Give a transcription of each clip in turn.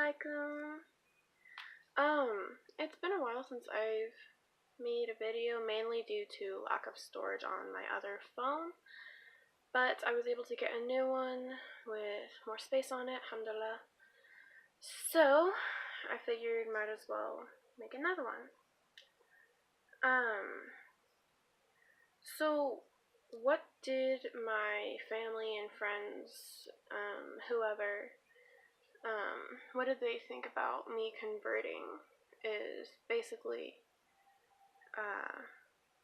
Assalamualaikum. It's been a while since I've made a video, mainly due to lack of storage on my other phone, but I was able to get a new one with more space on it, alhamdulillah. So, I figured might as well make another one. So what did my family and friends, whoever, what did they think about me converting is basically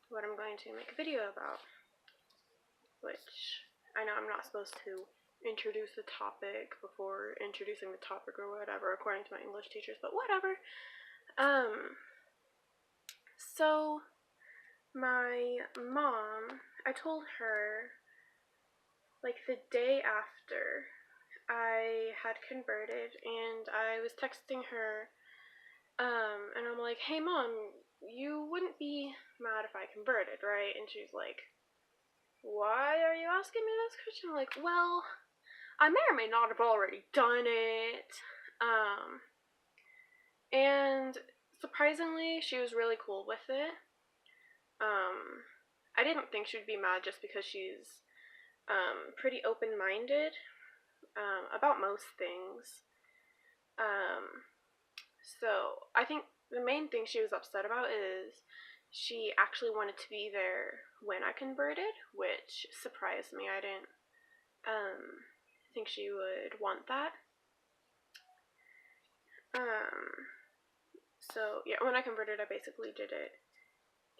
what I'm going to make a video about, which I know I'm not supposed to introduce the topic before introducing the topic or whatever, according to my English teachers, but whatever. So my mom, I told her, like, the day after I had converted, and I was texting her, and I'm like, hey mom, you wouldn't be mad if I converted, right? And she's like, why are you asking me this question? I'm like, well, I may or may not have already done it. And surprisingly, she was really cool with it. I didn't think she'd be mad just because she's pretty open-minded about most things. So I think the main thing she was upset about is she actually wanted to be there when I converted, which surprised me. I didn't think she would want that. So yeah, when I converted, I basically did it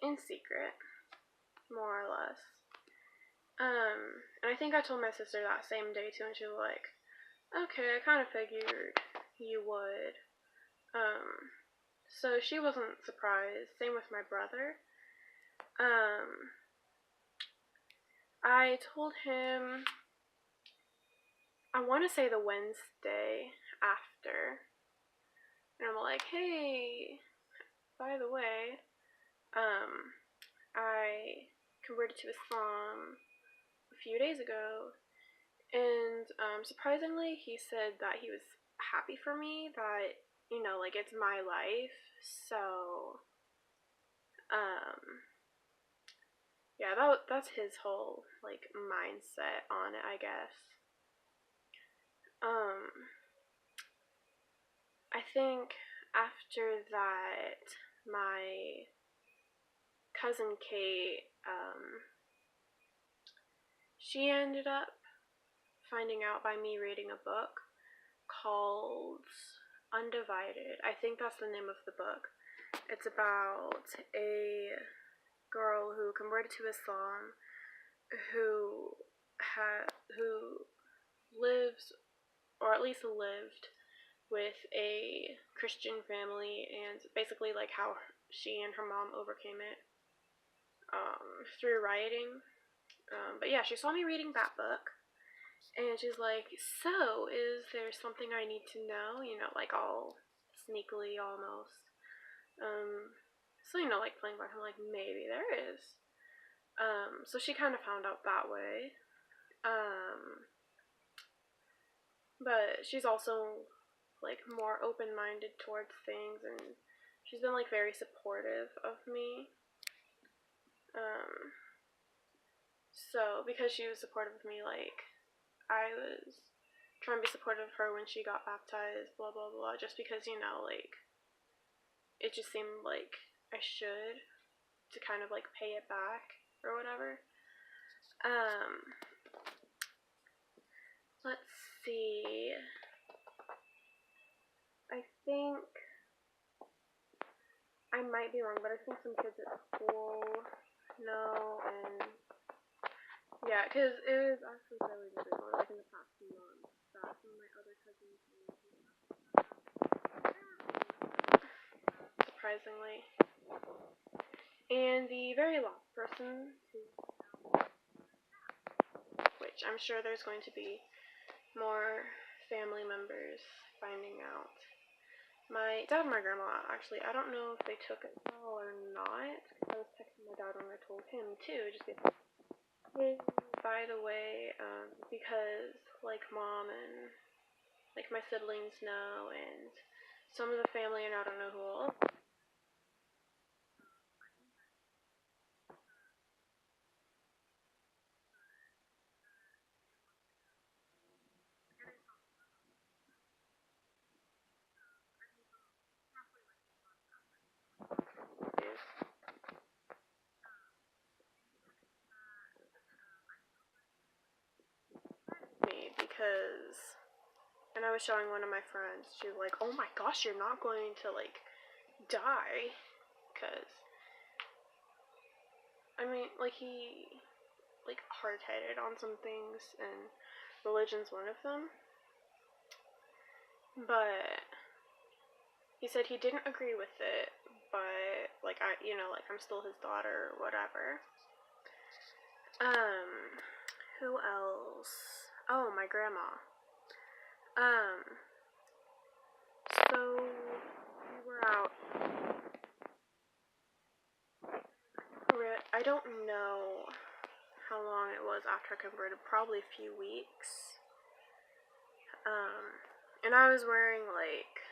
in secret, more or less. And I think I told my sister that same day too, and she was like, okay, I kind of figured you would. So she wasn't surprised. Same with my brother. I told him, I want to say the Wednesday after, and I'm like, hey, by the way, I converted to Islam a few days ago, and surprisingly, he said that he was happy for me, that, you know, like, it's my life, so, yeah, that's his whole, like, mindset on it, I guess. I think after that, my cousin Kate, she ended up finding out by me reading a book called Undivided. I think that's the name of the book. It's about a girl who converted to Islam, who lives, or at least lived, with a Christian family, and basically like how she and her mom overcame it through writing. But yeah, she saw me reading that book, and she's like, so, is there something I need to know? You know, like, all sneakily almost. So, you know, like, playing back, I'm like, maybe there is. So she kind of found out that way. But she's also, like, more open-minded towards things, and she's been, like, very supportive of me. So because she was supportive of me, like, I was trying to be supportive of her when she got baptized, blah blah blah, just because, you know, like, it just seemed like I should, to kind of like pay it back or whatever. Let's see. I think I might be wrong, but I think some kids at school know, and yeah, because it was actually fairly difficult, like, in the past few months, that some of my other cousins surprisingly. And the very last person to, which I'm sure there's going to be more family members finding out. My dad and my grandma, actually, I don't know if they took it well or not, because I was texting my dad when I told him too, just because, hey, by the way, because, like, mom and like my siblings know, and some of the family, and I don't know who all. Is me because, and I was showing one of my friends. She was like, "Oh my gosh, you're not going to like die," because I mean, like he like hard-headed on some things, and religion's one of them. But he said he didn't agree with it, but like like I'm still his daughter or whatever. Um, who else? Oh, my grandma. Um, so we were out. I don't know how long it was after I converted. Probably a few weeks. And I was wearing like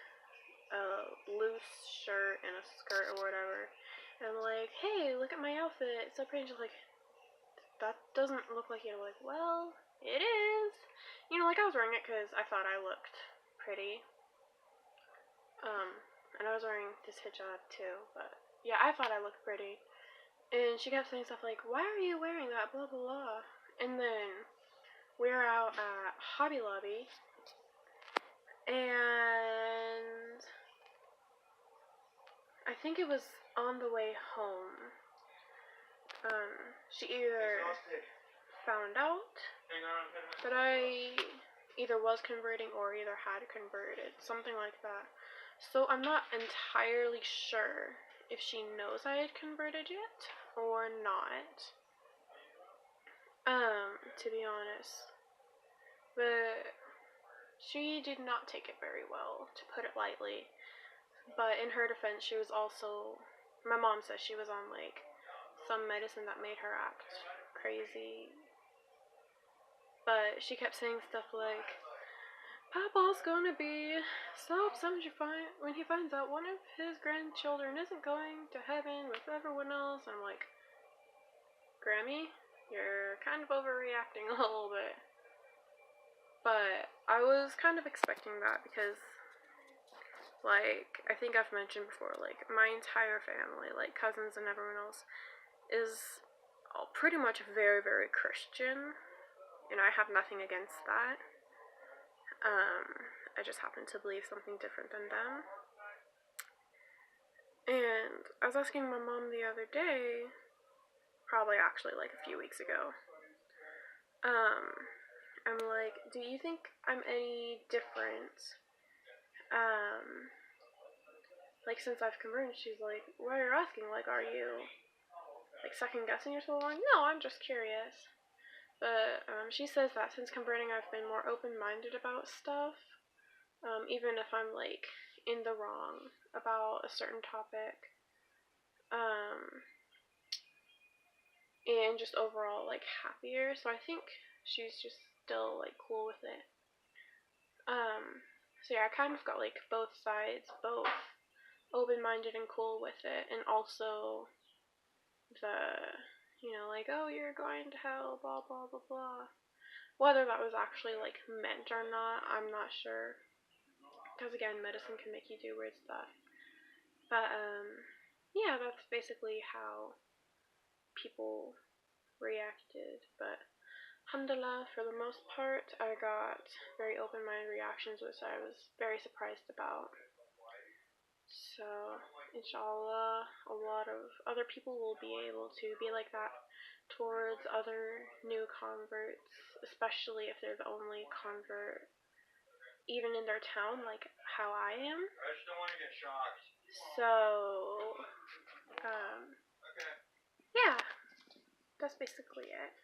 a loose shirt and a skirt or whatever. And I'm like, hey, look at my outfit. It's so pretty. She's like, that doesn't look like you. I'm like, well, it is. Like I was wearing it because I thought I looked pretty. And I was wearing this hijab too, but yeah, I thought I looked pretty. And she kept saying stuff like, why are you wearing that, blah, blah, blah. And then we were out at Hobby Lobby, and I think it was on the way home. She either found out that I either was converting or either had converted, something like that. So I'm not entirely sure if she knows I had converted yet or not. To be honest. But she did not take it very well, to put it lightly. But in her defense, she was also, my mom says she was on like some medicine that made her act crazy. But she kept saying stuff like, Papa's gonna be so upset when he finds out one of his grandchildren isn't going to heaven with everyone else. And I'm like, Grammy, you're kind of overreacting a little bit. But I was kind of expecting that because, like, I think I've mentioned before, like, my entire family, like, cousins and everyone else, is all pretty much very, very Christian. And I have nothing against that. I just happen to believe something different than them. And I was asking my mom the other day, probably actually like a few weeks ago, I'm like, do you think I'm any different, like since I've converted? She's like, why are you asking? Like, are you like second guessing yourself? I'm like, no, I'm just curious. But she says that since converting, I've been more open-minded about stuff, even if I'm like in the wrong about a certain topic, and just overall like happier. So I think she's just still like cool with it. So yeah, I kind of got like both sides, both open-minded and cool with it, and also the, like, oh, you're going to hell, blah, blah, blah, blah. Whether that was actually, like, meant or not, I'm not sure. Because, again, medicine can make you do weird stuff. But, yeah, that's basically how people reacted. But, alhamdulillah, for the most part, I got very open-minded reactions, which I was very surprised about. So, inshallah, a lot of other people will be able to be like that towards other new converts, especially if they're the only convert, even in their town, like how I am. I just don't want to get shocked. So, yeah, that's basically it.